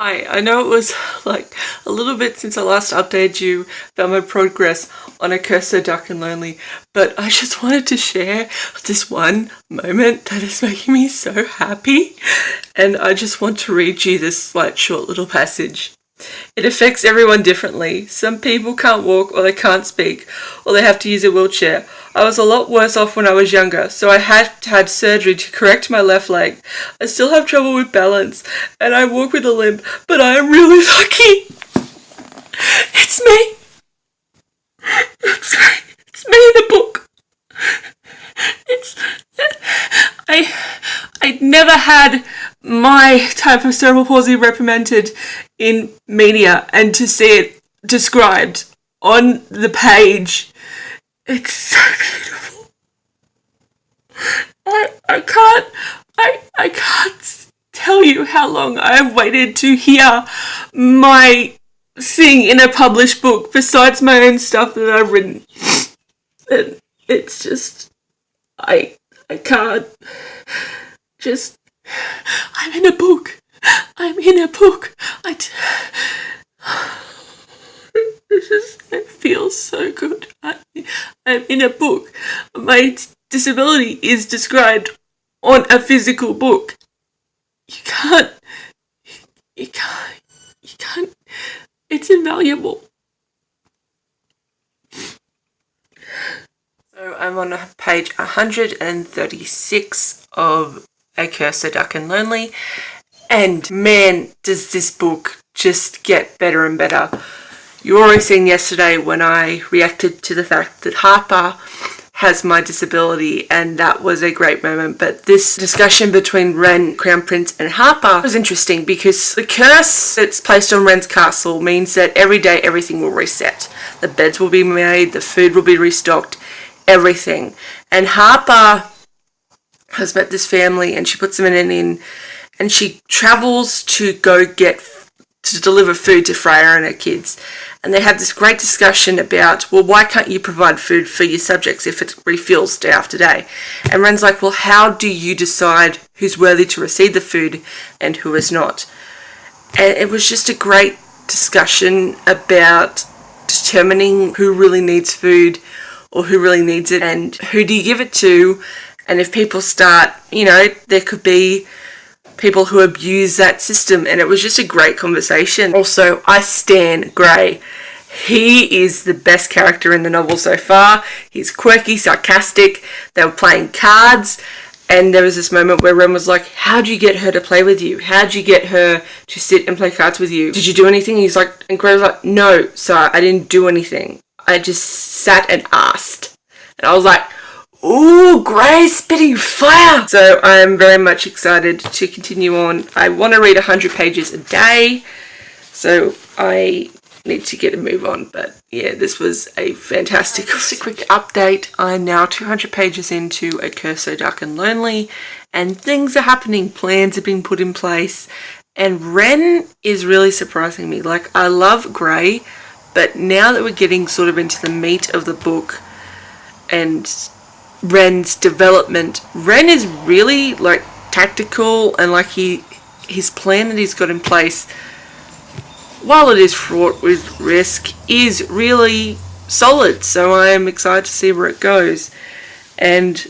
Hi, I know it was like a little bit since I last updated you about my progress on A Curse So Dark and Lonely, but I just wanted to share this one moment that is making me so happy, and I just want to read you this like short little passage. It affects everyone differently. Some people can't walk or they can't speak or they have to use a wheelchair. I was a lot worse off when I was younger, so I had surgery to correct my left leg. I still have trouble with balance and I walk with a limp, but I am really lucky. It's me. It's me in the book. I never had my type of cerebral palsy represented in media, and to see it described on the page, it's so beautiful. I can't tell you how long I've waited to hear my thing in a published book besides my own stuff that I've written. And it's just, I can't just, I'm in a book. It feels so good. I'm in a book. My disability is described on a physical book. You can't, it's invaluable. So I'm on page 136 of A Curse So Dark and Lonely, and man, does this book just get better and better. You already seen yesterday when I reacted to the fact that Harper has my disability, and that was a great moment, but this discussion between Wren, Crown Prince and Harper was interesting because the curse that's placed on Wren's castle means that every day everything will reset. The beds will be made, the food will be restocked, everything. And Harper has met this family and she puts them in an inn and she travels to deliver food to Freya and her kids. And they have this great discussion about, well, why can't you provide food for your subjects if it refills day after day? And Wren's like, well, how do you decide who's worthy to receive the food and who is not? And it was just a great discussion about determining who really needs food or who really needs it and who do you give it to. And if people start, there could be people who abuse that system, and it was just a great conversation. Also, I stan Gray. He is the best character in the novel so far. He's quirky, sarcastic. They were playing cards, and there was this moment where Wren was like, how'd you get her to play with you? How'd you get her to sit and play cards with you? Did you do anything? He's like, and Gray was like, no, sir, I didn't do anything. I just sat and asked. And I was like, ooh, Gray spitting fire! So I'm very much excited to continue on. I want to read 100 pages a day, so I need to get a move on. But yeah, this was a fantastic. Just a quick update. I'm now 200 pages into A Curse So Dark and Lonely, and things are happening. Plans are being put in place, and Wren is really surprising me. Like, I love Gray, but now that we're getting sort of into the meat of the book and Wren's development, Wren is really like tactical, and like his plan that he's got in place, while it is fraught with risk, is really solid. So I am excited to see where it goes. And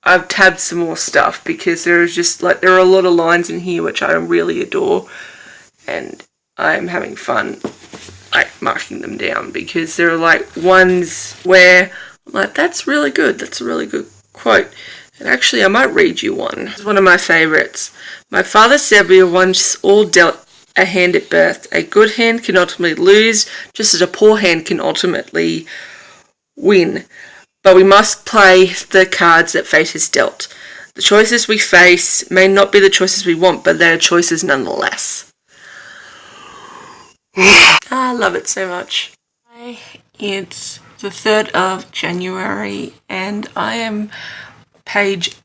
I've tabbed some more stuff because there are a lot of lines in here which I really adore, and I'm having fun like marking them down because there are like ones where I'm like, that's really good. That's a really good quote. And actually, I might read you one. It's one of my favourites. My father said we were once all dealt a hand at birth. A good hand can ultimately lose, just as a poor hand can ultimately win. But we must play the cards that fate has dealt. The choices we face may not be the choices we want, but they're choices nonetheless. I love it so much. It's the 3rd of January and I am page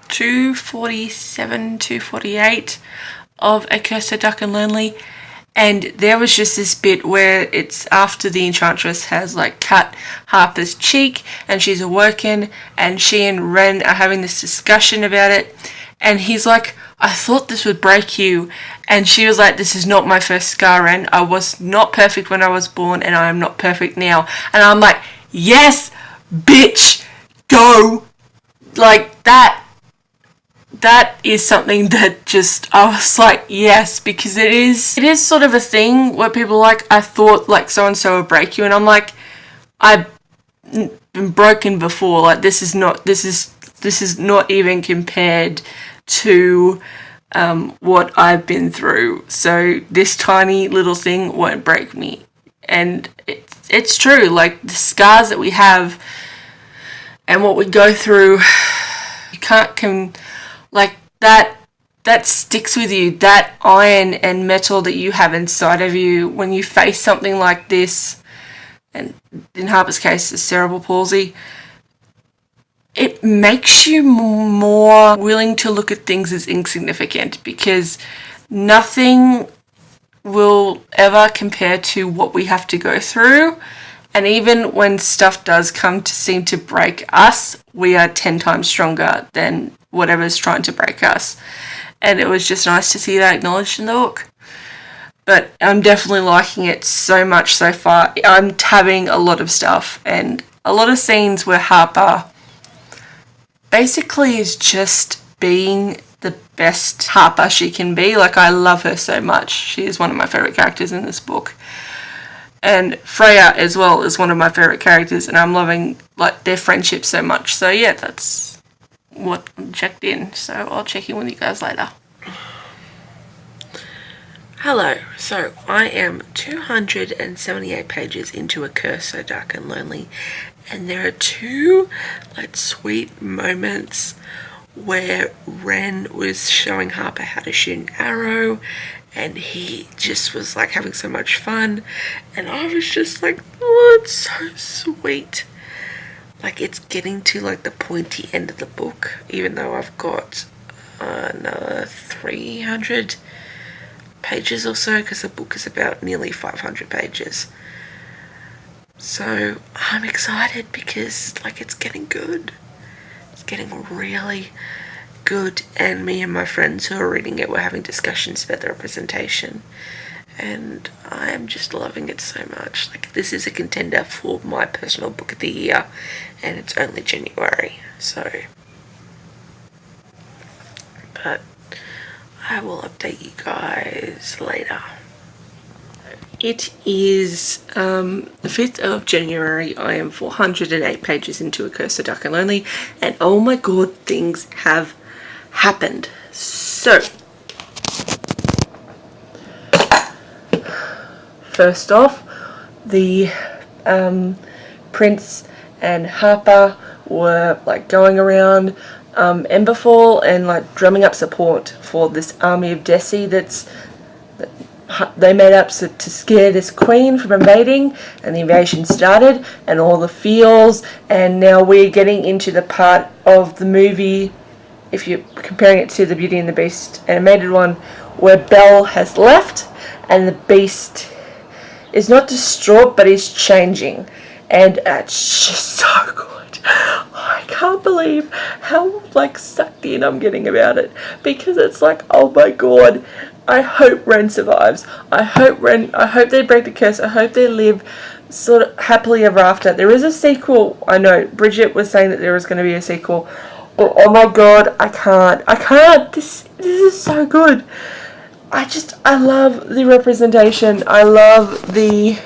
247, 248 of A Curse So Dark and Lonely, and there was just this bit where it's after the Enchantress has like cut Harper's cheek and she's awoken, and she and Wren are having this discussion about it, and he's like, I thought this would break you, And she was like, this is not my first scar, Ren. I was not perfect when I was born, and I am not perfect now. And I'm like, yes, bitch, go. Like, that is something that just, I was like, yes, because it is sort of a thing where people are like, I thought, like, so-and-so would break you. And I'm like, I've been broken before. Like, this is not even compared to what I've been through. So this tiny little thing won't break me. And it's true. Like, the scars that we have and what we go through, you can't like that sticks with you. That iron and metal that you have inside of you when you face something like this, and in Harper's case, the cerebral palsy, it makes you more willing to look at things as insignificant, because nothing will ever compare to what we have to go through. And even when stuff does come to seem to break us, we are 10 times stronger than whatever's trying to break us. And it was just nice to see that acknowledged in the book. But I'm definitely liking it so much so far. I'm tabbing a lot of stuff and a lot of scenes where Harper basically is just being the best Harper she can be. Like, I love her so much. She is one of my favourite characters in this book. And Freya as well is one of my favourite characters, and I'm loving, like, their friendship so much. So yeah, that's what I'm checked in. So I'll check in with you guys later. Hello, so I am 278 pages into A Curse So Dark and Lonely, and there are two, like, sweet moments where Ren was showing Harper how to shoot an arrow, and he just was, like, having so much fun, and I was just like, oh, it's so sweet. Like, it's getting to, like, the pointy end of the book, even though I've got another 300 pages or so, because the book is about nearly 500 pages. So I'm excited because, like, it's getting good. It's getting really good, and me and my friends who are reading it were having discussions about the representation, and I'm just loving it so much. Like, this is a contender for my personal book of the year, and it's only January, so, but I will update you guys later. It is the 5th of January. I am 408 pages into A Curse So Dark and Lonely, and oh my god, things have happened. So, first off, the Prince and Harper were, like, going around Emberfall and, like, drumming up support for this army of Desi they made up to scare this queen from invading, and the invasion started, and all the feels, and now we're getting into the part of the movie, if you're comparing it to the Beauty and the Beast animated one, where Belle has left and the Beast is not distraught but is changing, and it's just so good. I can't believe how, like, sucked in I'm getting about it, because it's like, oh my god, I hope Ren survives. I hope they break the curse. I hope they live sort of happily ever after. There is a sequel. I know Bridget was saying that there was going to be a sequel. But oh my god, I can't. This is so good. I love the representation. I love the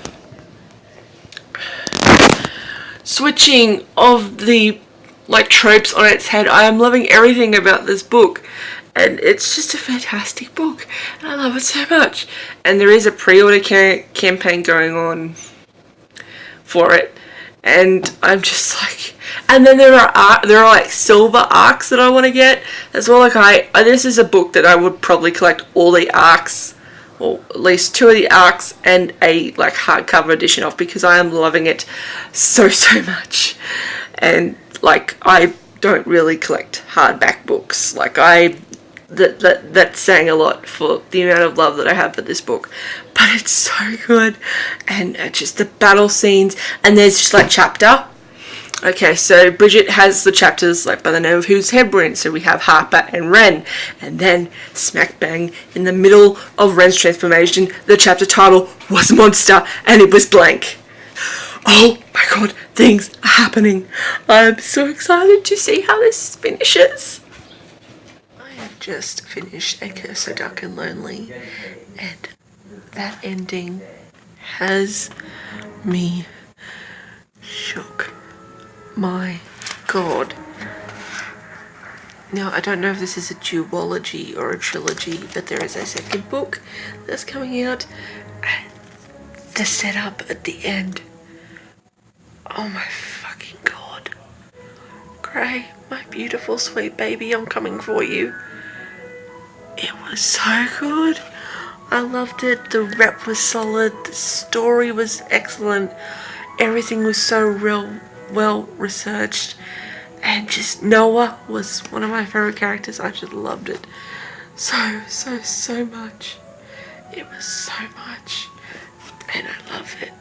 switching of the, like, tropes on its head. I am loving everything about this book. And it's just a fantastic book, and I love it so much. And there is a pre-order campaign going on for it, and I'm just like, and then there are like silver arcs that I want to get as well. Like, this is a book that I would probably collect all the arcs, or at least 2 of the arcs, and a, like, hardcover edition of, because I am loving it so much. And, like, I don't really collect hardback books. Like, that's saying a lot for the amount of love that I have for this book, but it's so good. And just the battle scenes, and there's just, like, chapter Okay, so Bridget has the chapters like by the name of whose head we're in. So we have Harper and Ren. And then, smack bang, in the middle of Ren's transformation, the chapter title was Monster, and it was blank. Oh my god, things are happening. I'm so excited to see how this finishes. I have just finished A Curse So Dark and Lonely, and that ending has me shook. My god. Now, I don't know if this is a duology or a trilogy, but there is a second book that's coming out. And the setup at the end. Oh my fucking god. Gray, my beautiful sweet baby, I'm coming for you. It was so good. I loved it. The rep was solid. The story was excellent. Everything was so well researched. And just Noah was one of my favourite characters. I just loved it so much. It was so much. And I love it.